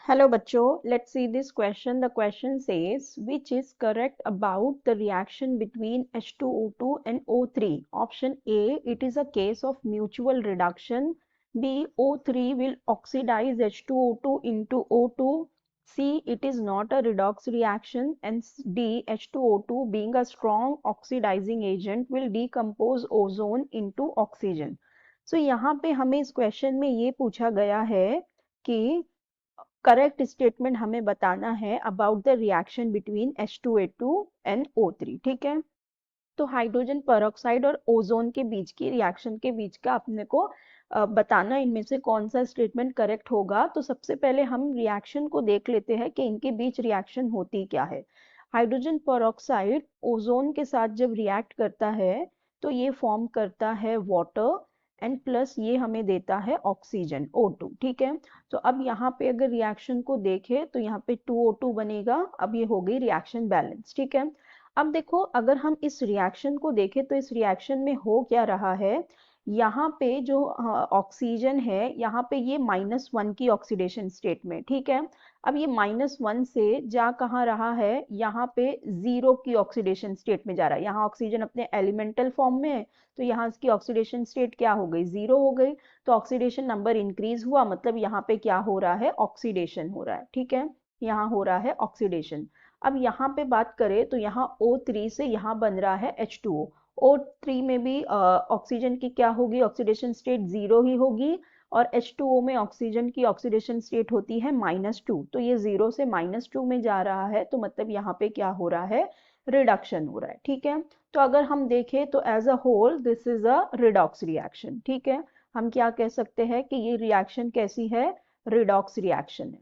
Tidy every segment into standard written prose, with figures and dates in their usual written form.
Hello बच्चों, let's see this question. The question says which is correct about the reaction between H2O2 and O3. Option A, it is a case of mutual reduction. B, O3 will oxidize H2O2 into O2. C, it is not a redox reaction. And D, H2O2 being a strong oxidizing agent will decompose ozone into oxygen. So यहाँ पे हमें इस question में ये पूछा गया है कि करेक्ट स्टेटमेंट हमें बताना है about the reaction between H2A2 and O3। ठीक है, तो हाइड्रोजन पेरोक्साइड और ओजोन के बीच की रिएक्शन के बीच का अपने को बताना, इनमें से कौन सा स्टेटमेंट करेक्ट होगा। तो सबसे पहले हम रिएक्शन को देख लेते हैं कि इनके बीच रिएक्शन होती क्या है। हाइड्रोजन पेरोक्साइड ओजोन के साथ जब रिएक्ट करता है तो ये फॉर्म करता है वाटर एंड प्लस ये हमें देता है ऑक्सीजन O2। ठीक है, तो अब यहाँ पे अगर रिएक्शन को देखें तो यहाँ पे 2O2 बनेगा। अब ये हो गई रिएक्शन बैलेंस। ठीक है, अब देखो अगर हम इस रिएक्शन को देखें तो इस रिएक्शन में हो क्या रहा है। यहाँ पे जो ऑक्सीजन है, यहाँ पे ये -1 की ऑक्सीडेशन स्टेट में। ठीक है, अब ये -1 से जा कहाँ रहा है, यहाँ पे 0 की ऑक्सीडेशन स्टेट में जा रहा है। यहाँ ऑक्सीजन अपने एलिमेंटल फॉर्म में है तो यहाँ इसकी ऑक्सीडेशन स्टेट क्या हो गई, 0 हो गई। तो ऑक्सीडेशन नंबर इंक्रीज हुआ, मतलब यहाँ पे क्या हो रहा है, ऑक्सीडेशन हो रहा है। ठीक है, यहाँ हो रहा है ऑक्सीडेशन। अब यहाँ पे बात करें तो यहाँ O3 से यहाँ बन रहा है H2O। O3 में भी ऑक्सीजन की क्या होगी, ऑक्सीडेशन स्टेट 0 ही होगी, और H2O में ऑक्सीजन की ऑक्सीडेशन स्टेट होती है -2। तो ये 0 से -2 में जा रहा है, तो मतलब यहाँ पे क्या हो रहा है, रिडक्शन हो रहा है। ठीक है, तो अगर हम देखें तो as a whole this is a redox reaction. ठीक है, हम क्या कह सकते हैं कि ये रिएक्शन कैसी है, रिडॉक्स रिएक्शन है।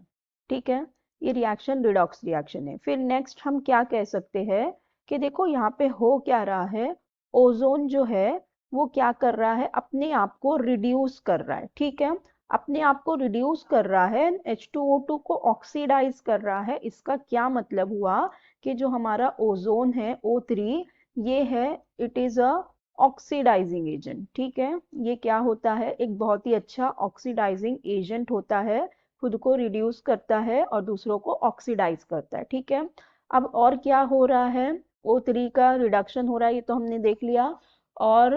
ठीक है, ये रिएक्शन रिडॉक्स रिएक्शन है। फिर नेक्स्ट हम क्या कह सकते हैं कि देखो यहाँ पे हो क्या रहा है, ओजोन जो है वो क्या कर रहा है, अपने आप को रिड्यूस कर रहा है। ठीक है, अपने आप को रिड्यूस कर रहा है, H2O2 को ऑक्सीडाइज कर रहा है। इसका क्या मतलब हुआ कि जो हमारा ओजोन है O3, ये है, it is a oxidizing agent. ठीक है, ये क्या होता है, एक बहुत ही अच्छा ऑक्सीडाइजिंग एजेंट होता है, खुद को रिड्यूस करता है और दूसरों को ऑक्सीडाइज करता है। ठीक है, अब और क्या हो रहा है, O3 का रिडक्शन हो रहा है, ये तो हमने देख लिया, और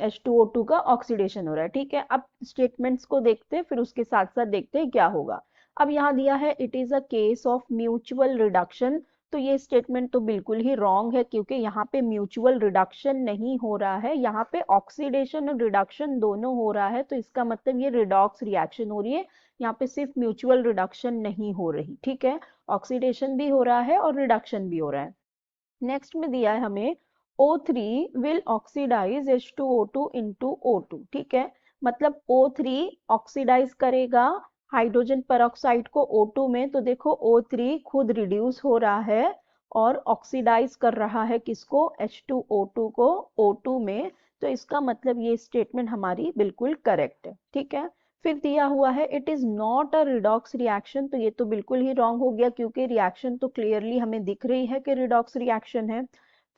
H2O2 का ऑक्सीडेशन हो रहा है। ठीक है, अब स्टेटमेंट्स को देखते हैं, फिर उसके साथ साथ देखते हैं क्या होगा। अब यहाँ दिया है it is a case of mutual reduction. तो ये स्टेटमेंट तो बिल्कुल ही रॉन्ग है, क्योंकि यहाँ पे म्यूचुअल रिडक्शन नहीं हो रहा है, यहाँ पे ऑक्सीडेशन और रिडक्शन दोनों हो रहा है। तो इसका मतलब ये रिडॉक्स रिएक्शन हो रही है, यहाँ पे सिर्फ म्यूचुअल रिडक्शन नहीं हो रही। ठीक है, ऑक्सीडेशन भी हो रहा है और रिडक्शन भी हो रहा है। नेक्स्ट में दिया है हमें O3 will oxidize H2O2 into O2। ठीक है, मतलब O3 ऑक्सीडाइज करेगा हाइड्रोजन पेरोक्साइड को O2 में। तो देखो O3 खुद रिड्यूस हो रहा है और ऑक्सीडाइज कर रहा है किसको, H2O2 को O2 में। तो इसका मतलब ये स्टेटमेंट हमारी बिल्कुल करेक्ट है। ठीक है, फिर दिया हुआ है it is not a redox reaction. तो ये तो बिल्कुल ही रॉन्ग हो गया, क्योंकि रिएक्शन तो क्लियरली हमें दिख रही है कि रिडॉक्स रिएक्शन है।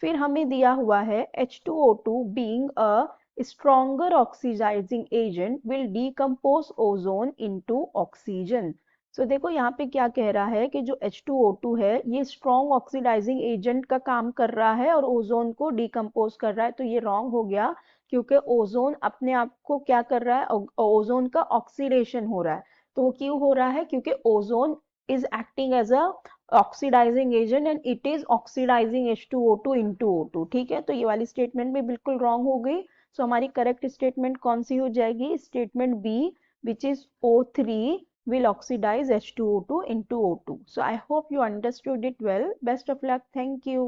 फिर हमें दिया हुआ है H2O2 being a stronger oxidizing agent will decompose ozone into oxygen। तो देखो यहाँ पे क्या कह रहा है कि जो H2O2 है ये स्ट्रॉन्ग ऑक्सीडाइजिंग एजेंट का काम कर रहा है और ओजोन को डिकम्पोज कर रहा है। तो ये रॉन्ग हो गया, क्योंकि ओजोन अपने आप को क्या कर रहा है, ओजोन का ऑक्सीडेशन हो रहा है। तो वो क्यों हो रहा है, क्योंकि ozone is acting as a oxidizing agent and it is oxidizing H2O2 into O2। ठीक है, तो ये वाली स्टेटमेंट भी बिल्कुल रॉन्ग हो गई। सो हमारी करेक्ट स्टेटमेंट कौन सी हो जाएगी, statement B, which is O3 will oxidize H2O2 into O2। So I hope you understood it well. Best of luck. Thank you.